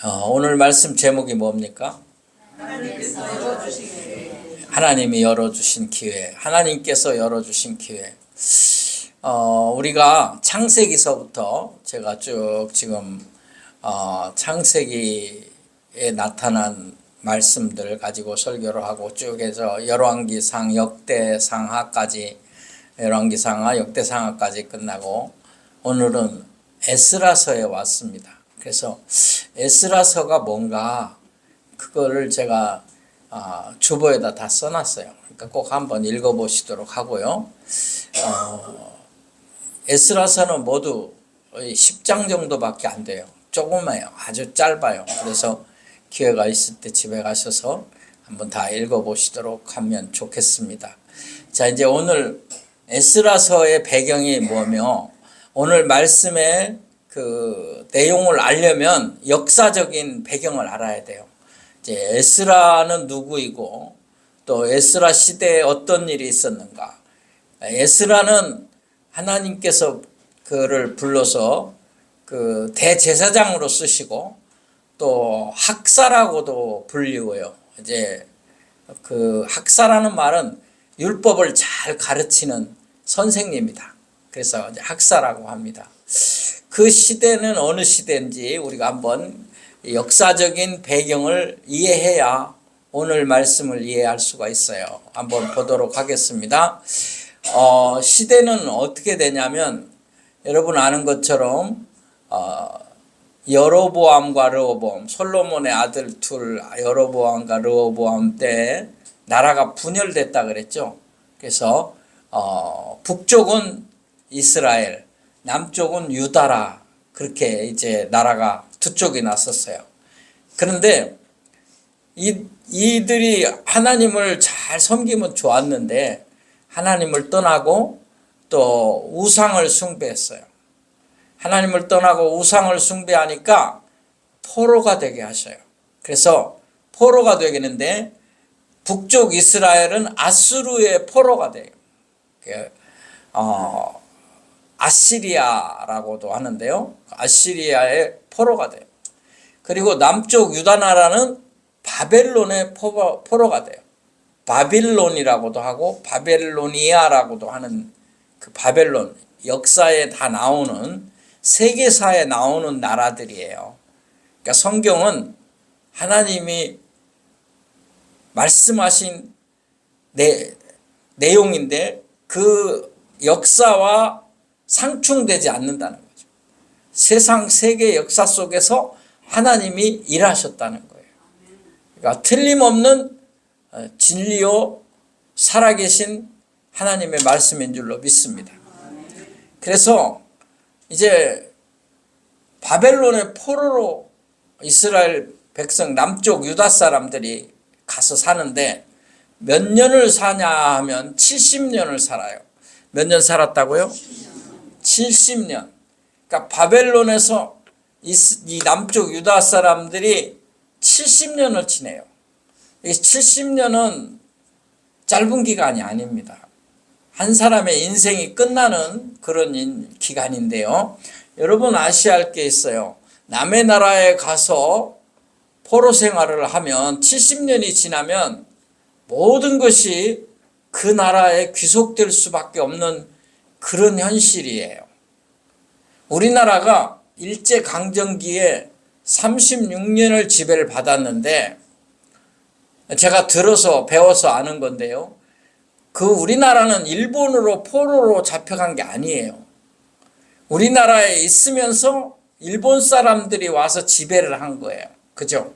오늘 말씀 제목이 뭡니까? 하나님이 열어주신 기회. 하나님께서 열어주신 기회. 우리가 창세기서부터 제가 쭉 지금 창세기에 나타난 말씀들 가지고 설교를 하고 쭉 해서 열왕기상, 역대상하까지, 열왕기상하, 역대상하까지 끝나고 오늘은 에스라서에 왔습니다. 그래서 에스라서가 뭔가 그거를 제가 주보에다 다 써놨어요. 그러니까 꼭 한번 읽어보시도록 하고요. 에스라서는 모두 10장 정도밖에 안 돼요. 조그마해요. 아주 짧아요. 그래서 기회가 있을 때 집에 가셔서 한번 다 읽어보시도록 하면 좋겠습니다. 자, 이제 오늘 에스라서의 배경이 뭐며 오늘 말씀의 그 내용을 알려면 역사적인 배경을 알아야 돼요. 이제 에스라는 누구이고 또 에스라 시대에 어떤 일이 있었는가. 에스라는 하나님께서 그를 불러서 그 대제사장으로 쓰시고 또 학사라고도 불리고요. 이제 그 학사라는 말은 율법을 잘 가르치는 선생님이다. 그래서 이제 학사라고 합니다. 그 시대는 어느 시대인지 우리가 한번 역사적인 배경을 이해해야 오늘 말씀을 이해할 수가 있어요. 한번 보도록 하겠습니다. 시대는 어떻게 되냐면 여러분 아는 것처럼 여로보암과 르호보암, 솔로몬의 아들 둘 여로보암과 르호보암 때 나라가 분열됐다 그랬죠. 그래서 북쪽은 이스라엘, 남쪽은 유다라 그렇게 이제 나라가 두 쪽이 났었어요. 그런데 이들이 하나님을 잘 섬기면 좋았는데 하나님을 떠나고 또 우상을 숭배했어요. 하나님을 떠나고 우상을 숭배하니까 포로가 되게 하셔요. 그래서 포로가 되겠는데 북쪽 이스라엘은 아수르의 포로가 돼요. 아시리아라고도 하는데요. 아시리아의 포로가 돼요. 그리고 남쪽 유다 나라는 바벨론의 포로가 돼요. 바빌론이라고도 하고 바벨로니아라고도 하는 그 바벨론, 역사에 다 나오는 세계사에 나오는 나라들이에요. 그러니까 성경은 하나님이 말씀하신 내용인데 그 역사와 상충되지 않는다는 거죠. 세상 세계 역사 속에서 하나님이 일하셨다는 거예요. 그러니까 틀림없는 진리요 살아계신 하나님의 말씀인 줄로 믿습니다. 그래서 이제 바벨론의 포로로 이스라엘 백성 남쪽 유다 사람들이 가서 사는데 몇 년을 사냐 하면 70년을 살아요. 몇 년 살았다고요? 70년. 그러니까 바벨론에서 이 남쪽 유다 사람들이 70년을 지내요. 이 70년은 짧은 기간이 아닙니다. 한 사람의 인생이 끝나는 그런 기간인데요. 여러분 아셔야 할 게 있어요. 남의 나라에 가서 포로 생활을 하면 70년이 지나면 모든 것이 그 나라에 귀속될 수밖에 없는 그런 현실이에요. 우리나라가 일제강점기에 36년을 지배를 받았는데 제가 들어서 배워서 아는 건데요. 그 우리나라는 일본으로 포로로 잡혀간 게 아니에요. 우리나라에 있으면서 일본 사람들이 와서 지배를 한 거예요. 그죠?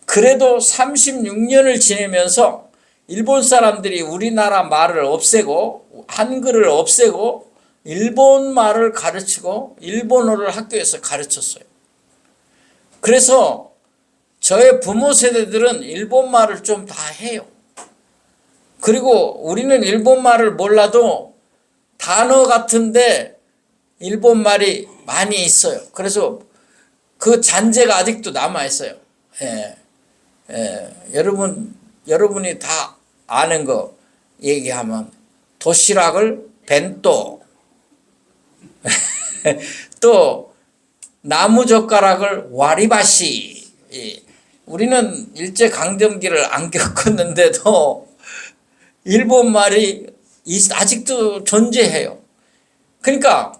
그래도 36년을 지내면서 일본 사람들이 우리나라 말을 없애고 한글을 없애고 일본 말을 가르치고 일본어를 학교에서 가르쳤어요. 그래서 저의 부모 세대들은 일본 말을 좀 다 해요. 그리고 우리는 일본 말을 몰라도 단어 같은데 일본 말이 많이 있어요. 그래서 그 잔재가 아직도 남아 있어요. 여러분이 다 아는 거 얘기하면 도시락을 벤또 또 나무젓가락을 와리바시 우리는 일제강점기를 안 겪었는데도 일본 말이 아직도 존재해요. 그러니까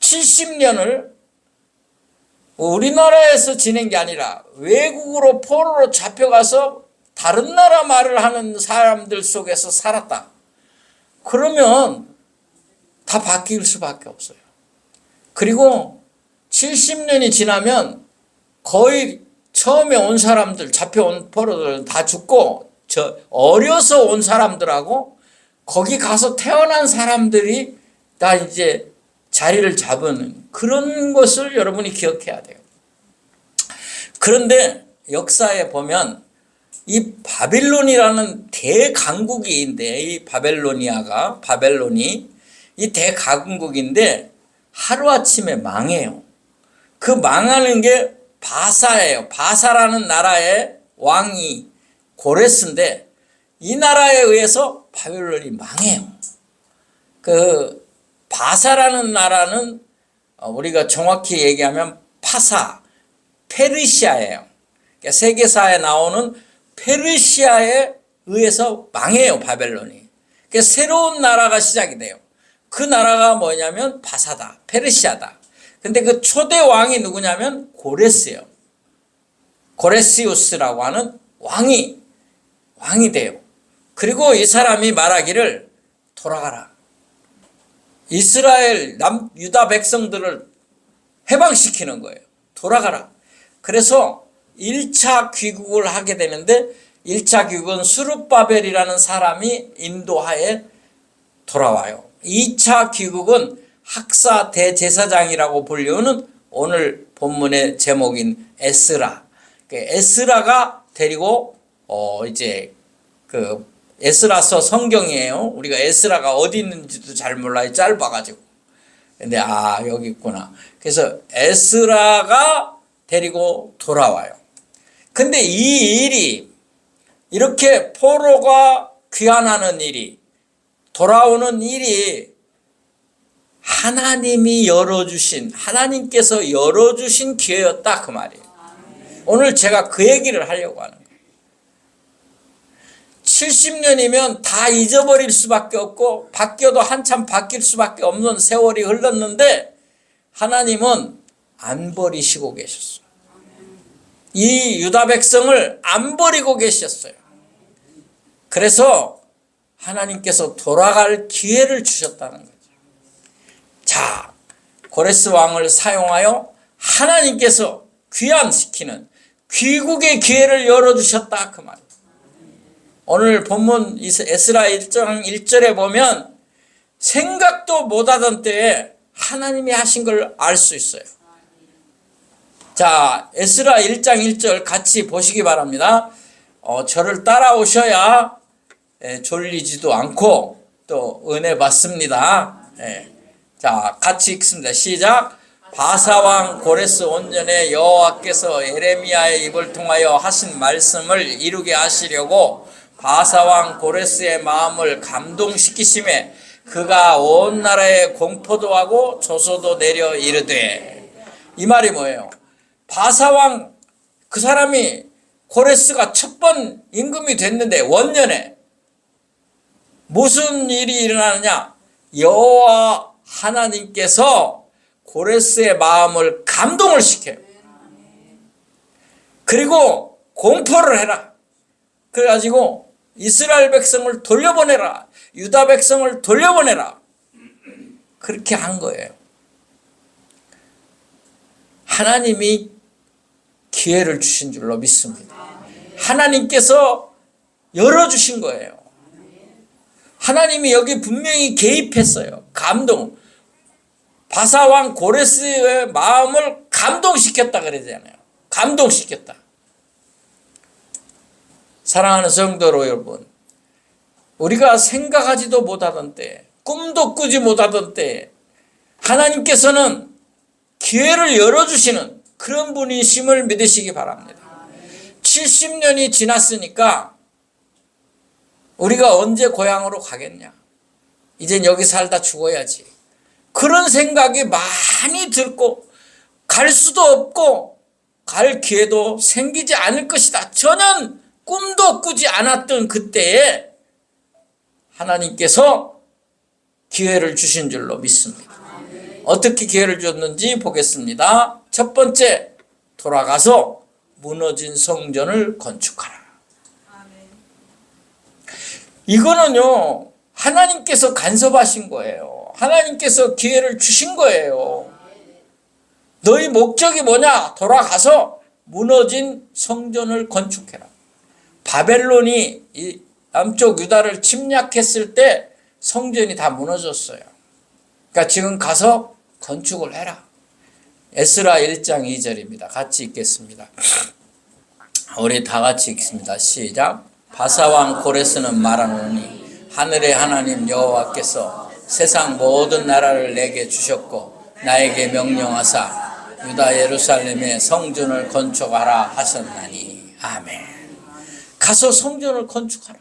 70년을 우리나라에서 지낸 게 아니라 외국으로 포로로 잡혀가서 다른 나라 말을 하는 사람들 속에서 살았다. 그러면 다 바뀔 수밖에 없어요. 그리고 70년이 지나면 거의 처음에 온 사람들, 잡혀온 포로들 다 죽고 어려서 온 사람들하고 거기 가서 태어난 사람들이 다 이제 자리를 잡은 그런 것을 여러분이 기억해야 돼요. 그런데 역사에 보면 이 바빌론이라는 대강국인데, 이 바벨론이 이 대강국인데 하루아침에 망해요. 그 망하는 게 바사예요. 바사라는 나라의 왕이 고레스인데 이 나라에 의해서 바벨론이 망해요. 그 바사라는 나라는 우리가 정확히 얘기하면 페르시아예요. 그러니까 세계사에 나오는 페르시아에 의해서 망해요, 바벨론이. 그러니까 새로운 나라가 시작이 돼요. 그 나라가 뭐냐면 바사다, 페르시아다. 근데 그 초대 왕이 누구냐면 고레스예요. 고레시우스라고 하는 왕이 돼요. 그리고 이 사람이 말하기를 돌아가라. 이스라엘 유다 백성들을 해방시키는 거예요. 돌아가라. 그래서 1차 귀국을 하게 되는데 1차 귀국은 수룹바벨이라는 사람이 인도하에 돌아와요. 2차 귀국은 학사 대제사장이라고 불리우는 오늘 본문의 제목인 에스라. 에스라가 데리고 이제 그 에스라서 성경이에요. 우리가 에스라가 어디 있는지도 잘 몰라요. 짧아가지고. 근데 여기 있구나. 그래서 에스라가 데리고 돌아와요. 근데 이 일이 이렇게 포로가 귀환하는 일이 돌아오는 일이 하나님께서 열어주신 기회였다 그 말이에요. 오늘 제가 그 얘기를 하려고 하는 거예요. 70년이면 다 잊어버릴 수밖에 없고 바뀌어도 한참 바뀔 수밖에 없는 세월이 흘렀는데 하나님은 안 버리시고 계셨어요. 이 유다 백성을 안 버리고 계셨어요. 그래서 하나님께서 돌아갈 기회를 주셨다는 거죠. 자, 고레스 왕을 사용하여 하나님께서 귀환시키는 귀국의 기회를 열어주셨다 그 말이에요. 오늘 본문 에스라 1장 1절에 보면 생각도 못하던 때에 하나님이 하신 걸 알 수 있어요. 자, 에스라 1장 1절 같이 보시기 바랍니다. 저를 따라오셔야 졸리지도 않고 또 은혜 받습니다. 자, 같이 읽습니다. 시작. 바사왕 고레스 온전에 여호와께서 예레미야의 입을 통하여 하신 말씀을 이루게 하시려고 바사왕 고레스의 마음을 감동시키심에 그가 온 나라에 공포도 하고 조소도 내려 이르되. 이 말이 뭐예요? 바사왕 그 사람이 고레스가 첫 번 임금이 됐는데 원년에 무슨 일이 일어나느냐? 여호와 하나님께서 고레스의 마음을 감동을 시켜요. 그리고 공포를 해라. 그래가지고 이스라엘 백성을 돌려보내라. 유다 백성을 돌려보내라. 그렇게 한 거예요. 하나님이 기회를 주신 줄로 믿습니다. 하나님께서 열어주신 거예요. 하나님이 여기 분명히 개입했어요. 감동. 바사왕 고레스의 마음을 감동시켰다 그러잖아요. 감동시켰다. 사랑하는 성도 여러분, 우리가 생각하지도 못하던 때, 꿈도 꾸지 못하던 때 하나님께서는 기회를 열어주시는 그런 분이심을 믿으시기 바랍니다. 70년이 지났으니까 우리가 언제 고향으로 가겠냐? 이젠 여기 살다 죽어야지. 그런 생각이 많이 들고 갈 수도 없고 갈 기회도 생기지 않을 것이다. 전혀 꿈도 꾸지 않았던 그때에 하나님께서 기회를 주신 줄로 믿습니다. 어떻게 기회를 줬는지 보겠습니다. 첫 번째, 돌아가서 무너진 성전을 건축하라. 이거는요, 하나님께서 간섭하신 거예요. 하나님께서 기회를 주신 거예요. 너희 목적이 뭐냐? 돌아가서 무너진 성전을 건축해라. 바벨론이 이 남쪽 유다를 침략했을 때 성전이 다 무너졌어요. 그러니까 지금 가서 건축을 해라. 에스라 1장 2절입니다. 같이 읽겠습니다. 우리 다 같이 읽습니다. 시작. 바사왕 고레스는 말하노니 하늘의 하나님 여호와께서 세상 모든 나라를 내게 주셨고 나에게 명령하사 유다 예루살렘에 성전을 건축하라 하셨나니. 아멘. 가서 성전을 건축하라.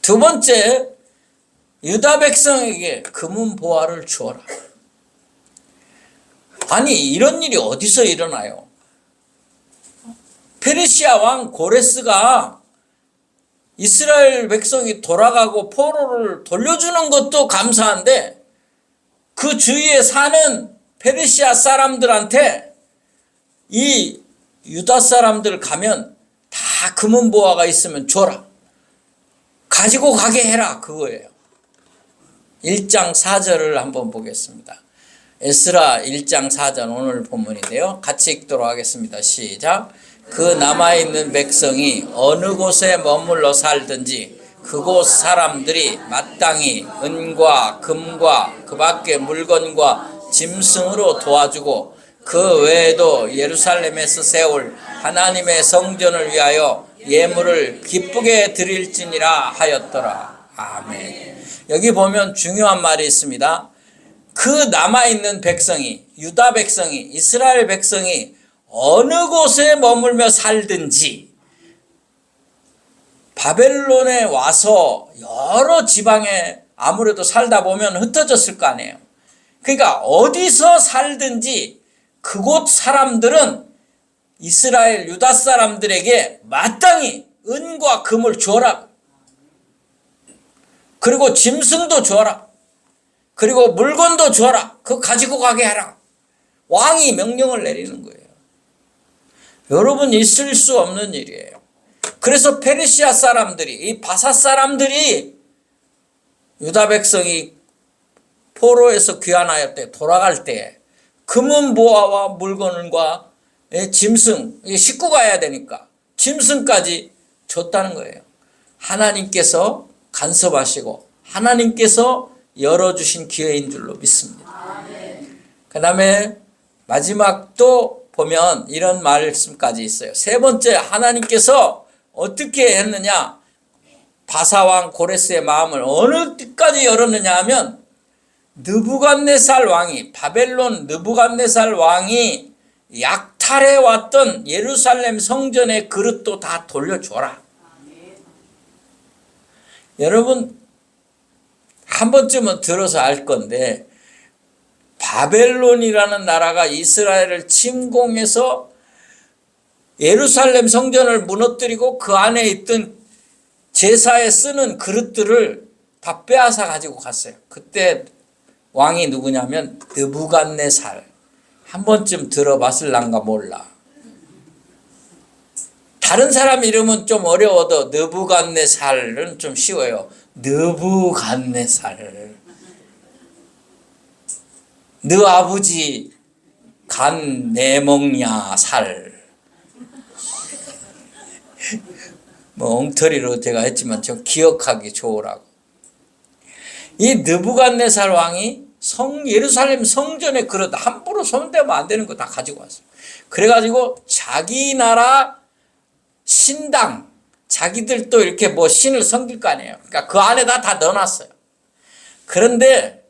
두 번째, 유다 백성에게 금은 보화를 주어라. 아니, 이런 일이 어디서 일어나요? 페르시아 왕 고레스가 이스라엘 백성이 돌아가고 포로를 돌려주는 것도 감사한데 그 주위에 사는 페르시아 사람들한테 이 유다 사람들 가면 다 금은 보화가 있으면 줘라. 가지고 가게 해라. 그거예요. 1장 4절을 한번 보겠습니다. 에스라 1장 4절 오늘 본문인데요. 같이 읽도록 하겠습니다. 시작. 그 남아있는 백성이 어느 곳에 머물러 살든지 그곳 사람들이 마땅히 은과 금과 그 밖의 물건과 짐승으로 도와주고 그 외에도 예루살렘에서 세울 하나님의 성전을 위하여 예물을 기쁘게 드릴지니라 하였더라. 아멘. 여기 보면 중요한 말이 있습니다. 그 남아있는 백성이, 유다 백성이, 이스라엘 백성이 어느 곳에 머물며 살든지 바벨론에 와서 여러 지방에 아무래도 살다 보면 흩어졌을 거 아니에요. 그러니까 어디서 살든지 그곳 사람들은 이스라엘 유다 사람들에게 마땅히 은과 금을 주어라. 그리고 짐승도 주어라. 그리고 물건도 주어라. 그거 가지고 가게 해라. 왕이 명령을 내리는 거예요. 여러분, 있을 수 없는 일이에요. 그래서 페르시아 사람들이, 이 바사 사람들이 유다 백성이 포로에서 귀환하였을 때, 돌아갈 때 금은 보화와 물건과 짐승, 식구가 해야 되니까 짐승까지 줬다는 거예요. 하나님께서 간섭하시고 하나님께서 열어주신 기회인 줄로 믿습니다. 그 다음에 마지막 또 보면 이런 말씀까지 있어요. 세 번째, 하나님께서 어떻게 했느냐? 바사왕 고레스의 마음을 어느 때까지 열었느냐 하면 느부갓네살 왕이, 바벨론 느부갓네살 왕이 약탈해 왔던 예루살렘 성전의 그릇도 다 돌려줘라. 여러분, 한 번쯤은 들어서 알 건데 바벨론이라는 나라가 이스라엘을 침공해서 예루살렘 성전을 무너뜨리고 그 안에 있던 제사에 쓰는 그릇들을 다 빼앗아 가지고 갔어요. 그때 왕이 누구냐면 느부갓네살. 한 번쯤 들어봤을란가 몰라. 다른 사람 이름은 좀 어려워도 느부갓네살은 좀 쉬워요. 느부갓네살. 너 아버지 간 내먹냐 살. 뭐 엉터리로 제가 했지만 좀 기억하기 좋으라고. 이 느부갓네살 왕이 예루살렘 성전에 그릇 함부로 손대면 안 되는 거 다 가지고 왔어요. 그래가지고 자기 나라 신당, 자기들도 이렇게 뭐 신을 섬길 거 아니에요. 그러니까 그 안에다 다 넣어놨어요. 그런데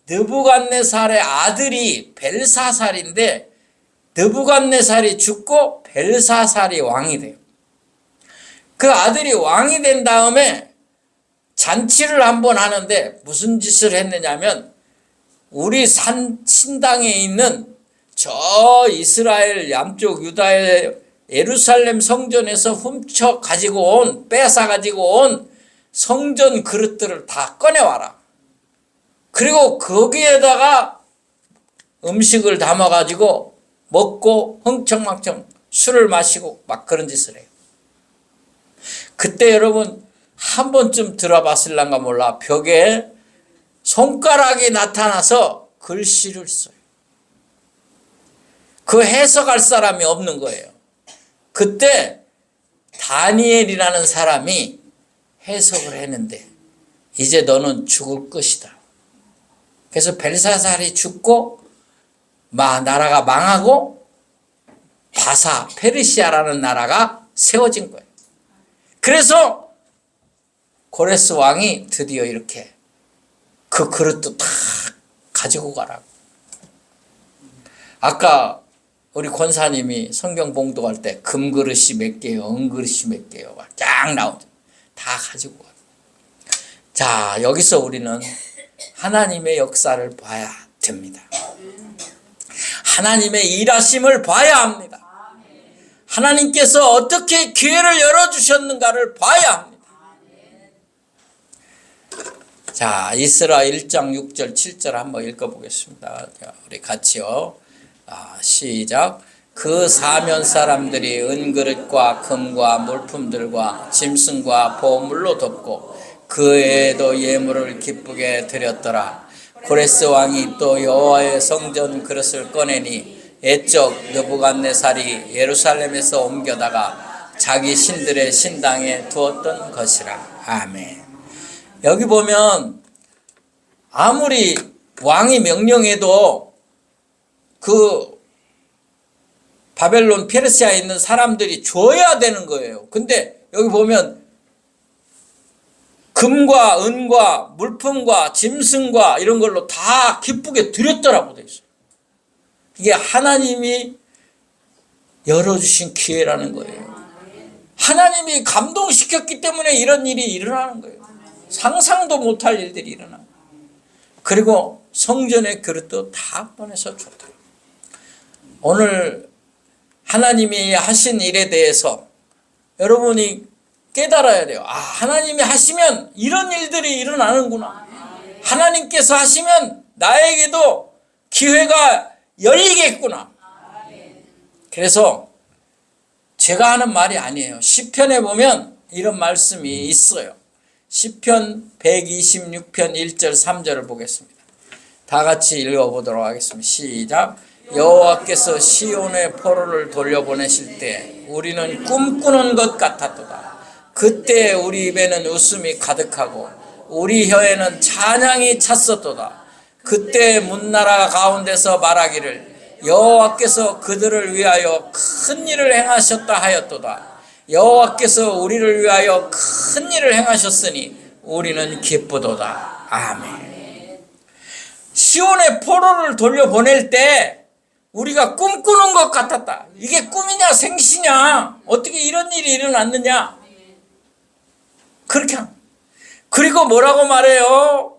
느부갓네살의 아들이 벨사살인데 느부갓네살이 죽고 벨사살이 왕이 돼요. 그 아들이 왕이 된 다음에 잔치를 한번 하는데 무슨 짓을 했느냐면 우리 신당에 있는 저 이스라엘 양쪽 유다의 예루살렘 성전에서 훔쳐 가지고 온, 뺏어 가지고 온 성전 그릇들을 다 꺼내와라. 그리고 거기에다가 음식을 담아 가지고 먹고 흥청망청 술을 마시고 막 그런 짓을 해요. 그때 여러분 한 번쯤 들어봤을란가 몰라. 벽에 손가락이 나타나서 글씨를 써요. 그 해석할 사람이 없는 거예요. 그때 다니엘이라는 사람이 해석을 했는데 이제 너는 죽을 것이다. 그래서 벨사살이 죽고 나라가 망하고 바사 페르시아라는 나라가 세워진 거예요. 그래서 고레스 왕이 드디어 이렇게 그 그릇도 다 가지고 가라고. 아까 우리 권사님이 성경 봉독할 때 금그릇이 몇 개요, 은그릇이 몇 개요 쫙 나오죠. 다 가지고 가요. 자, 여기서 우리는 하나님의 역사를 봐야 됩니다. 하나님의 일하심을 봐야 합니다. 하나님께서 어떻게 기회를 열어주셨는가를 봐야 합니다. 자, 이스라 1장 6절 7절 한번 읽어보겠습니다. 우리 같이요. 시작. 그 사면 사람들이 은그릇과 금과 물품들과 짐승과 보물로 덮고 그 애에도 예물을 기쁘게 드렸더라. 고레스 왕이 또 여호와의 성전 그릇을 꺼내니 옛적 느부갓네살이 예루살렘에서 옮겨다가 자기 신들의 신당에 두었던 것이라. 아멘. 여기 보면 아무리 왕이 명령해도 그 바벨론 페르시아에 있는 사람들이 줘야 되는 거예요. 근데 여기 보면 금과 은과 물품과 짐승과 이런 걸로 다 기쁘게 드렸더라고 돼 있어요. 이게 하나님이 열어주신 기회라는 거예요. 하나님이 감동시켰기 때문에 이런 일이 일어나는 거예요. 상상도 못할 일들이 일어나요. 그리고 성전의 그릇도 다 꺼내서 줬더라고요. 오늘 하나님이 하신 일에 대해서 여러분이 깨달아야 돼요. 하나님이 하시면 이런 일들이 일어나는구나. 하나님께서 하시면 나에게도 기회가 열리겠구나. 그래서 제가 하는 말이 아니에요. 시편에 보면 이런 말씀이 있어요. 시편 126편 1절 3절을 보겠습니다. 다 같이 읽어보도록 하겠습니다. 시작. 여호와께서 시온의 포로를 돌려보내실 때 우리는 꿈꾸는 것 같았도다. 그때 우리 입에는 웃음이 가득하고 우리 혀에는 찬양이 찼었도다. 그때 문나라 가운데서 말하기를 여호와께서 그들을 위하여 큰 일을 행하셨다 하였도다. 여호와께서 우리를 위하여 큰 일을 행하셨으니 우리는 기쁘도다. 아멘. 시온의 포로를 돌려보낼 때 우리가 꿈꾸는 것 같았다. 이게 꿈이냐 생시냐, 어떻게 이런 일이 일어났느냐, 그렇게 합니다. 그리고 뭐라고 말해요?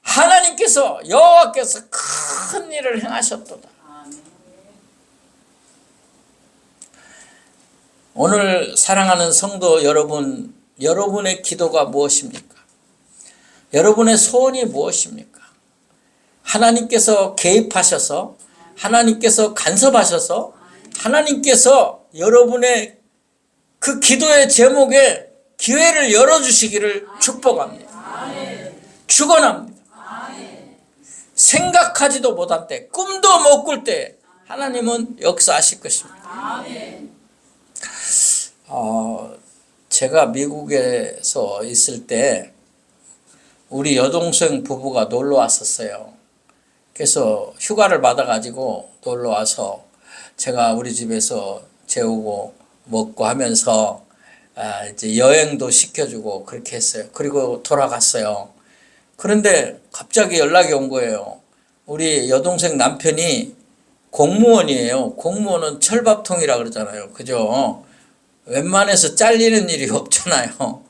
하나님께서 여호와께서 큰 일을 행하셨도다. 오늘 사랑하는 성도 여러분, 여러분의 기도가 무엇입니까? 여러분의 소원이 무엇입니까? 하나님께서 개입하셔서, 하나님께서 간섭하셔서, 하나님께서 여러분의 그 기도의 제목에 기회를 열어주시기를 축복합니다. 축원합니다. 생각하지도 못한 때, 꿈도 못 꿀 때 하나님은 역사하실 것입니다. 제가 미국에서 있을 때 우리 여동생 부부가 놀러 왔었어요. 그래서 휴가를 받아가지고 놀러 와서 제가 우리 집에서 재우고 먹고 하면서 이제 여행도 시켜주고 그렇게 했어요. 그리고 돌아갔어요. 그런데 갑자기 연락이 온 거예요. 우리 여동생 남편이 공무원이에요. 공무원은 철밥통이라 그러잖아요. 그죠? 웬만해서 잘리는 일이 없잖아요.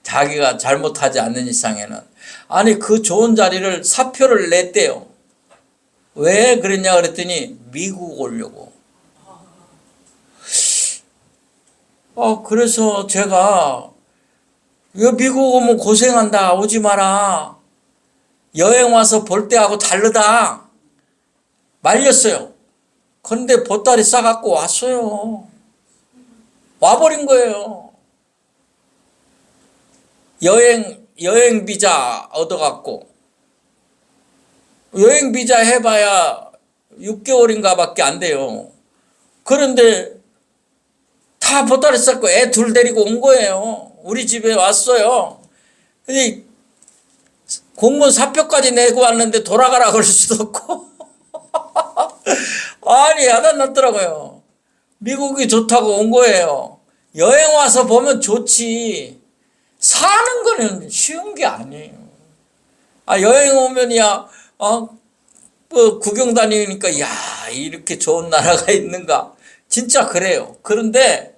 자기가 잘못하지 않는 이상에는. 아니, 그 좋은 자리를 사표를 냈대요. 왜 그랬냐 그랬더니 미국 오려고. 그래서 제가 이거 미국 오면 고생한다. 오지 마라. 여행 와서 볼 때하고 다르다. 말렸어요. 그런데 보따리 싸갖고 왔어요. 와버린 거예요. 여행 비자 얻어갖고. 여행 비자 해봐야 6개월인가 밖에 안 돼요. 그런데 다 보따리 싸고 애 둘 데리고 온 거예요. 우리 집에 왔어요. 근데 공무원 사표까지 내고 왔는데 돌아가라 그럴 수도 없고. 아니, 야단났더라고요. 미국이 좋다고 온 거예요. 여행 와서 보면 좋지. 사는 거는 쉬운 게 아니에요. 여행 오면야, 구경 다니니까, 야, 이렇게 좋은 나라가 있는가. 진짜 그래요. 그런데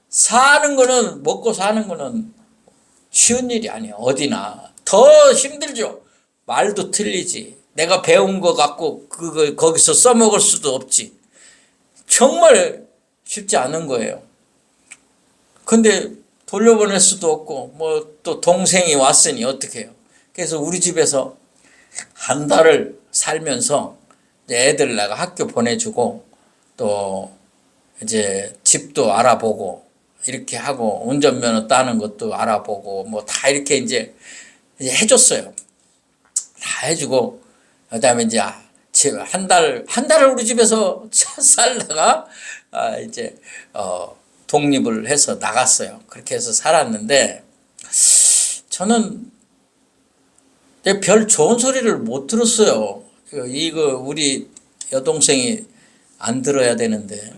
사는 거는, 먹고 사는 거는 쉬운 일이 아니에요. 어디나. 더 힘들죠. 말도 틀리지. 내가 배운 거 갖고 거기서 써먹을 수도 없지. 정말 쉽지 않은 거예요. 근데 돌려보낼 수도 없고 또 동생이 왔으니 어떻게 해요. 그래서 우리 집에서 한 달을 살면서 애들 내가 학교 보내주고 또 이제 집도 알아보고 이렇게 하고 운전면허 따는 것도 알아보고 다 이렇게 이제 해줬어요. 다 해주고 그다음에 이제 한 달을 우리 집에서 살다가 이제 독립을 해서 나갔어요. 그렇게 해서 살았는데 저는 별 좋은 소리를 못 들었어요. 이거 우리 여동생이 안 들어야 되는데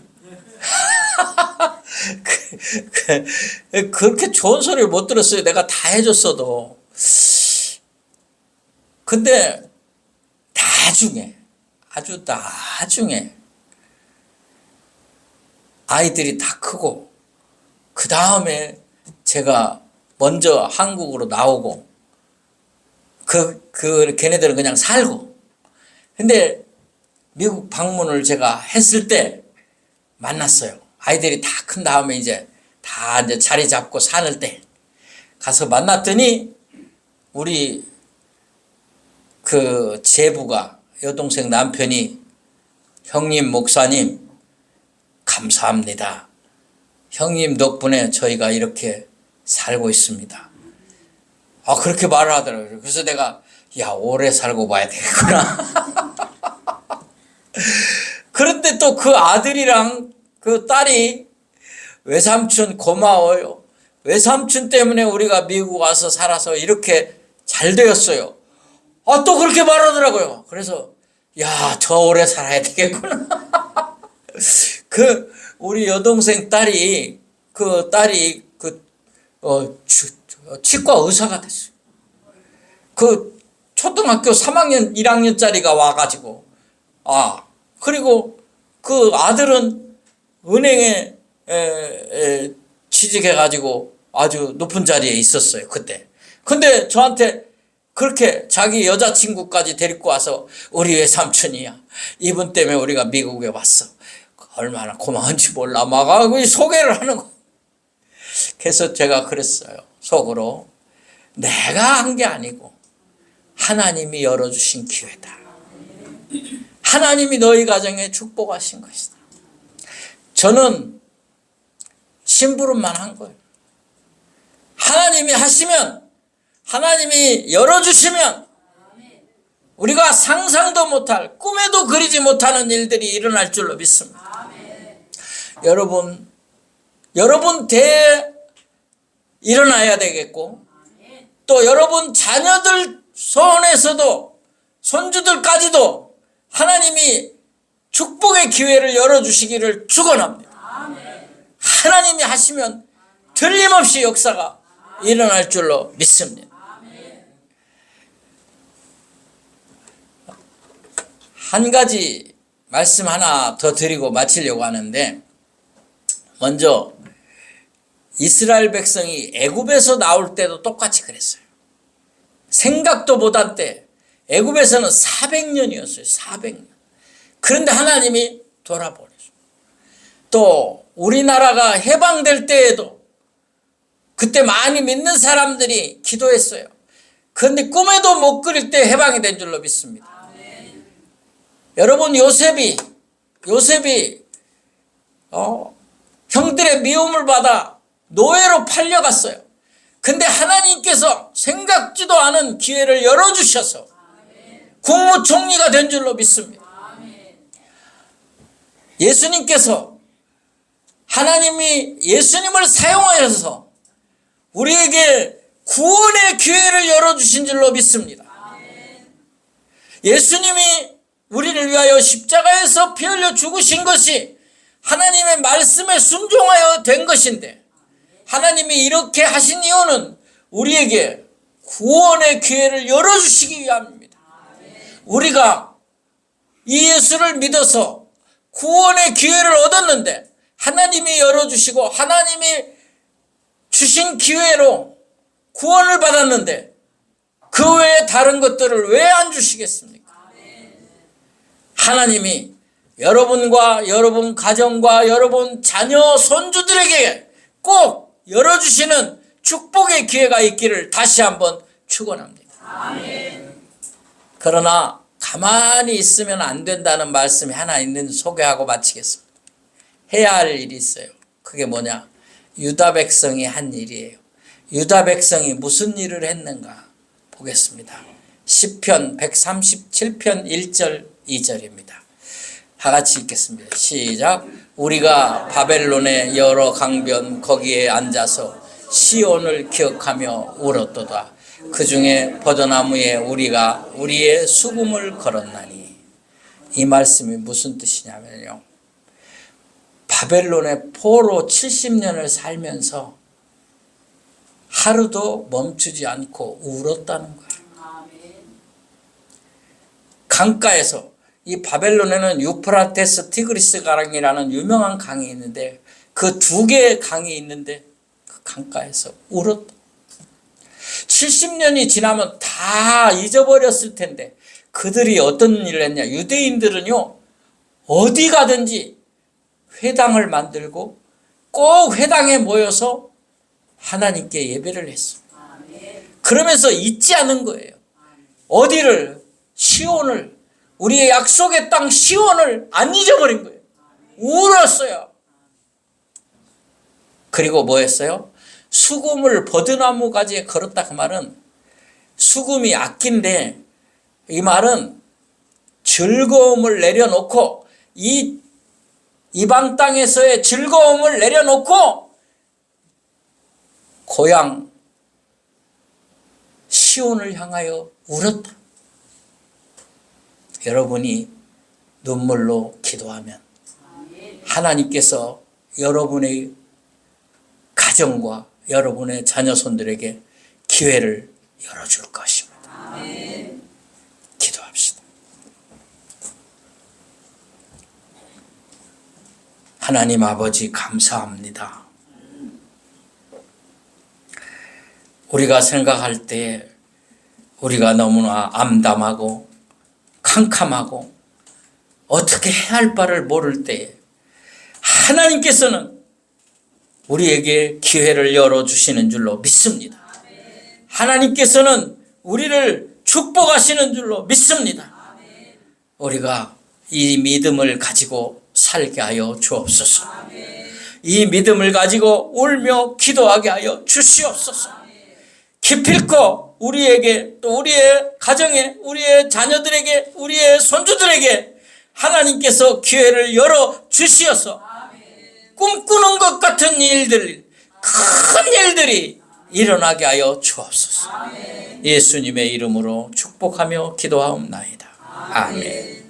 그렇게 좋은 소리를 못 들었어요. 내가 다 해줬어도. 근데 나중에 아주 나중에 아이들이 다 크고 그 다음에 제가 먼저 한국으로 나오고 걔네들은 그냥 살고 근데 미국 방문을 제가 했을 때 만났어요. 아이들이 다 큰 다음에 이제 다 이제 자리 잡고 사는 때 가서 만났더니 우리 그 제부가 여동생 남편이 형님 목사님 감사합니다. 형님 덕분에 저희가 이렇게 살고 있습니다. 그렇게 말을 하더라고요. 그래서 내가 오래 살고 봐야 되겠구나. 그런데 또 그 아들이랑 그 딸이 외삼촌 고마워요. 외삼촌 때문에 우리가 미국 와서 살아서 이렇게 잘 되었어요. 또 그렇게 말하더라고요. 그래서 저 오래 살아야 되겠구나. 우리 여동생 딸이 치과 의사가 됐어요. 초등학교 3학년 1학년짜리가 와가지고 그리고 그 아들은 은행에 취직해가지고 아주 높은 자리에 있었어요 그때. 근데 저한테 그렇게 자기 여자친구까지 데리고 와서 우리 외삼촌이야. 이분 때문에 우리가 미국에 왔어. 얼마나 고마운지 몰라. 막 소개를 하는 거. 그래서 제가 그랬어요. 속으로 내가 한 게 아니고 하나님이 열어주신 기회다. 하나님이 너희 가정에 축복하신 것이다. 저는 심부름만 한 거예요. 하나님이 하시면 하나님이 열어주시면 우리가 상상도 못할 꿈에도 그리지 못하는 일들이 일어날 줄로 믿습니다. 여러분 대에 일어나야 되겠고 또 여러분 자녀들 손에서도 손주들까지도 하나님이 축복의 기회를 열어주시기를 축원합니다. 하나님이 하시면 틀림없이 역사가 일어날 줄로 믿습니다. 한 가지 말씀 하나 더 드리고 마치려고 하는데 먼저 이스라엘 백성이 애굽에서 나올 때도 똑같이 그랬어요. 생각도 못한 때 애굽에서는 400년이었어요. 400년. 그런데 하나님이 돌아보내죠. 또 우리나라가 해방될 때에도 그때 많이 믿는 사람들이 기도했어요. 그런데 꿈에도 못 그릴 때 해방이 된 줄로 믿습니다. 여러분, 요셉이 형들의 미움을 받아 노예로 팔려갔어요. 근데 하나님께서 생각지도 않은 기회를 열어주셔서 국무총리가 된 줄로 믿습니다. 예수님께서, 하나님이 예수님을 사용하셔서 우리에게 구원의 기회를 열어주신 줄로 믿습니다. 예수님이 우리를 위하여 십자가에서 피 흘려 죽으신 것이 하나님의 말씀에 순종하여 된 것인데, 하나님이 이렇게 하신 이유는 우리에게 구원의 기회를 열어주시기 위함입니다. 우리가 이 예수를 믿어서 구원의 기회를 얻었는데 하나님이 열어주시고 하나님이 주신 기회로 구원을 받았는데 그 외에 다른 것들을 왜 안 주시겠습니까? 하나님이 여러분과 여러분 가정과 여러분 자녀 손주들에게 꼭 열어주시는 축복의 기회가 있기를 다시 한번 축원합니다. 그러나 가만히 있으면 안 된다는 말씀이 하나 있는 소개하고 마치겠습니다. 해야 할 일이 있어요. 그게 뭐냐? 유다 백성이 한 일이에요. 유다 백성이 무슨 일을 했는가 보겠습니다. 시편 137편 1절 2절입니다. 다 같이 읽겠습니다. 시작. 우리가 바벨론의 여러 강변 거기에 앉아서 시온을 기억하며 울었도다. 그 중에 버드나무에 우리가 우리의 수금을 걸었나니. 이 말씀이 무슨 뜻이냐면요, 바벨론의 포로 70년을 살면서 하루도 멈추지 않고 울었다는 거예요. 강가에서, 이 바벨론에는 유프라테스 티그리스 강이라는 유명한 강이 있는데 그 두 개의 강이 있는데 그 강가에서 울었다. 70년이 지나면 다 잊어버렸을 텐데 그들이 어떤 일을 했냐? 유대인들은요, 어디 가든지 회당을 만들고 꼭 회당에 모여서 하나님께 예배를 했어. 그러면서 잊지 않은 거예요. 어디를? 시온을, 우리의 약속의 땅 시온을 안 잊어버린 거예요. 울었어요. 그리고 뭐 했어요? 수금을 버드나무 가지에 걸었다. 그 말은 수금이 악기인데, 이 말은 즐거움을 내려놓고, 이방 땅에서의 즐거움을 내려놓고 고향 시온을 향하여 울었다. 여러분이 눈물로 기도하면 하나님께서 여러분의 가정과 여러분의 자녀손들에게 기회를 열어줄 것입니다. 기도합시다. 하나님 아버지, 감사합니다. 우리가 생각할 때 우리가 너무나 암담하고 캄캄하고 어떻게 해야 할 바를 모를 때에 하나님께서는 우리에게 기회를 열어주시는 줄로 믿습니다. 하나님께서는 우리를 축복하시는 줄로 믿습니다. 우리가 이 믿음을 가지고 살게 하여 주옵소서. 이 믿음을 가지고 울며 기도하게 하여 주시옵소서. 기필코 우리에게, 또 우리의 가정에, 우리의 자녀들에게, 우리의 손주들에게 하나님께서 기회를 열어 주시어서 꿈꾸는 것 같은 일들, 큰 일들이 일어나게 하여 주옵소서. 예수님의 이름으로 축복하며 기도하옵나이다. 아멘.